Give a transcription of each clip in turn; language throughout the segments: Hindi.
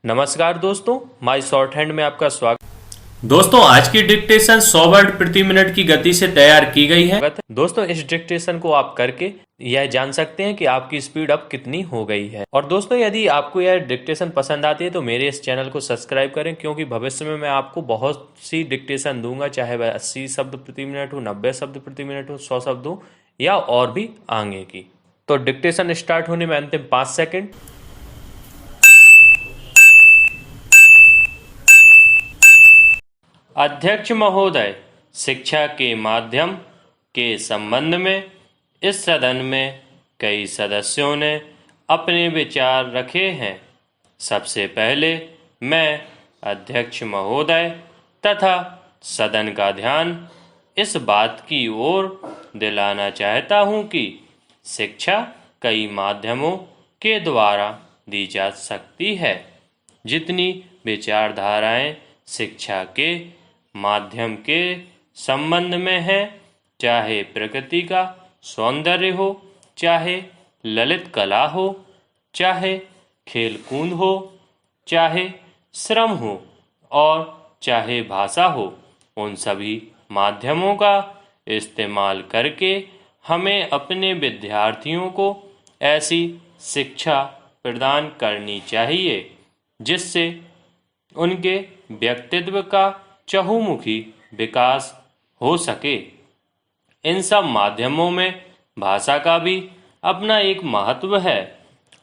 नमस्कार दोस्तों, माय शॉर्ट हैंड में आपका स्वागत दोस्तों आज की डिक्टेशन 100 वर्ड प्रति मिनट की गति से तैयार की गई है। है। दोस्तों, इस डिक्टेशन को आप करके यह जान सकते हैं कि आपकी स्पीड अब कितनी हो गई है। और दोस्तों, यदि आपको यह डिक्टेशन पसंद आती है तो मेरे इस चैनल को सब्सक्राइब करें, क्योंकि भविष्य में मैं आपको बहुत सी डिक्टेशन दूंगा, चाहे वह 80 शब्द प्रति मिनट हो, 90 शब्द प्रति मिनट हो, 100 शब्द हो या और भी आगे की। तो डिक्टेशन स्टार्ट होने में अंतिम 5 सेकेंड। अध्यक्ष महोदय, शिक्षा के माध्यम के संबंध में इस सदन में कई सदस्यों ने अपने विचार रखे हैं। सबसे पहले मैं अध्यक्ष महोदय तथा सदन का ध्यान इस बात की ओर दिलाना चाहता हूं कि शिक्षा कई माध्यमों के द्वारा दी जा सकती है। जितनी विचारधाराएं शिक्षा के माध्यम के संबंध में है, चाहे प्रकृति का सौंदर्य हो, चाहे ललित कला हो, चाहे खेल कूद हो, चाहे श्रम हो और चाहे भाषा हो, उन सभी माध्यमों का इस्तेमाल करके हमें अपने विद्यार्थियों को ऐसी शिक्षा प्रदान करनी चाहिए जिससे उनके व्यक्तित्व का चहुमुखी विकास हो सके। इन सब माध्यमों में भाषा का भी अपना एक महत्व है,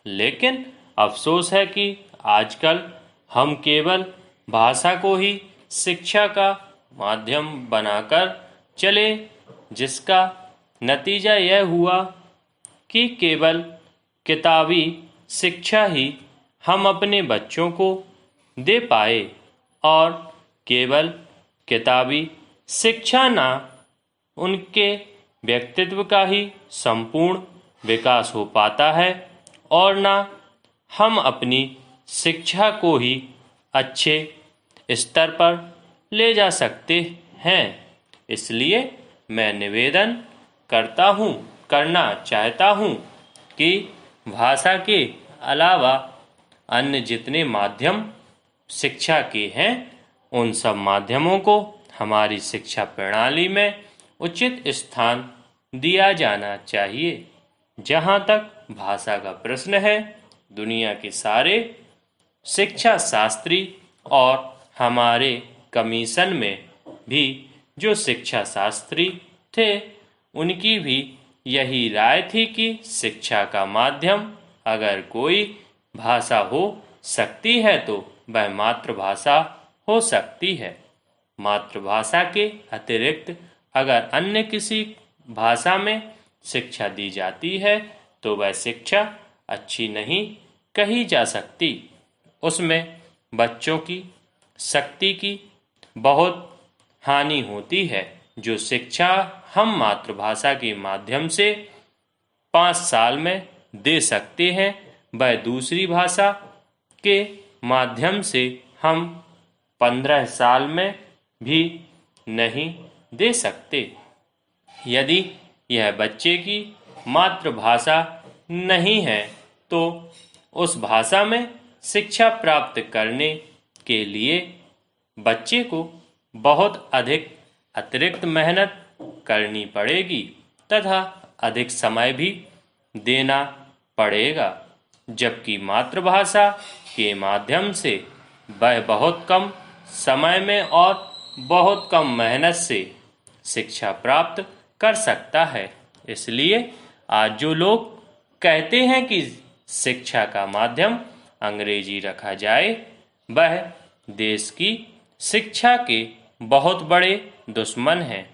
लेकिन अफसोस है कि आजकल हम केवल भाषा को ही शिक्षा का माध्यम बनाकर चले, जिसका नतीजा यह हुआ कि केवल किताबी शिक्षा ही हम अपने बच्चों को दे पाए और केवल किताबी शिक्षा ना उनके व्यक्तित्व का ही संपूर्ण विकास हो पाता है और ना हम अपनी शिक्षा को ही अच्छे स्तर पर ले जा सकते हैं। इसलिए मैं निवेदन करना चाहता हूँ कि भाषा के अलावा अन्य जितने माध्यम शिक्षा के हैं, उन सब माध्यमों को हमारी शिक्षा प्रणाली में उचित स्थान दिया जाना चाहिए। जहाँ तक भाषा का प्रश्न है, दुनिया के सारे शिक्षा शास्त्री और हमारे कमीशन में भी जो शिक्षा शास्त्री थे, उनकी भी यही राय थी कि शिक्षा का माध्यम अगर कोई भाषा हो सकती है तो वह मातृभाषा हो सकती है। मातृभाषा के अतिरिक्त अगर अन्य किसी भाषा में शिक्षा दी जाती है तो वह शिक्षा अच्छी नहीं कही जा सकती। उसमें बच्चों की शक्ति की बहुत हानि होती है। जो शिक्षा हम मातृभाषा के माध्यम से 5 साल में दे सकते हैं, वह दूसरी भाषा के माध्यम से हम 15 साल में भी नहीं दे सकते। यदि यह बच्चे की मातृभाषा नहीं है तो उस भाषा में शिक्षा प्राप्त करने के लिए बच्चे को बहुत अधिक अतिरिक्त मेहनत करनी पड़ेगी तथा अधिक समय भी देना पड़ेगा, जबकि मातृभाषा के माध्यम से वह बहुत कम समय में और बहुत कम मेहनत से शिक्षा प्राप्त कर सकता है। इसलिए आज जो लोग कहते हैं कि शिक्षा का माध्यम अंग्रेजी रखा जाए, वह देश की शिक्षा के बहुत बड़े दुश्मन हैं,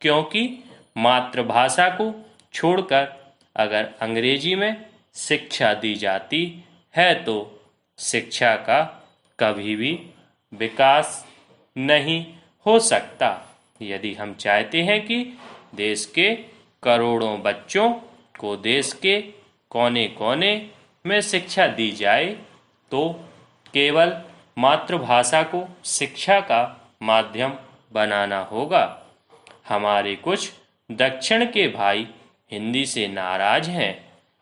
क्योंकि मातृभाषा को छोड़कर अगर अंग्रेजी में शिक्षा दी जाती है तो शिक्षा का कभी भी विकास नहीं हो सकता। यदि हम चाहते हैं कि देश के करोड़ों बच्चों को देश के कोने कोने में शिक्षा दी जाए तो केवल मातृभाषा को शिक्षा का माध्यम बनाना होगा। हमारे कुछ दक्षिण के भाई हिंदी से नाराज हैं,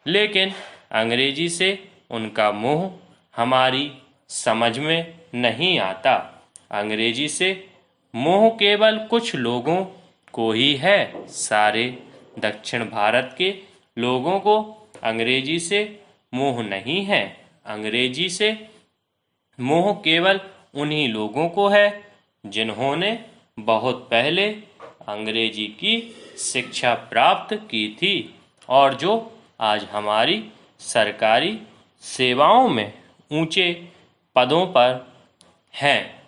लेकिन अंग्रेजी से उनका मोह हमारी समझ में नहीं आता। अंग्रेजी से मोह केवल कुछ लोगों को ही है। सारे दक्षिण भारत के लोगों को अंग्रेजी से मोह नहीं है। अंग्रेजी से मोह केवल उन्हीं लोगों को है जिन्होंने बहुत पहले अंग्रेजी की शिक्षा प्राप्त की थी और जो आज हमारी सरकारी सेवाओं में ऊंचे पदों पर हैं।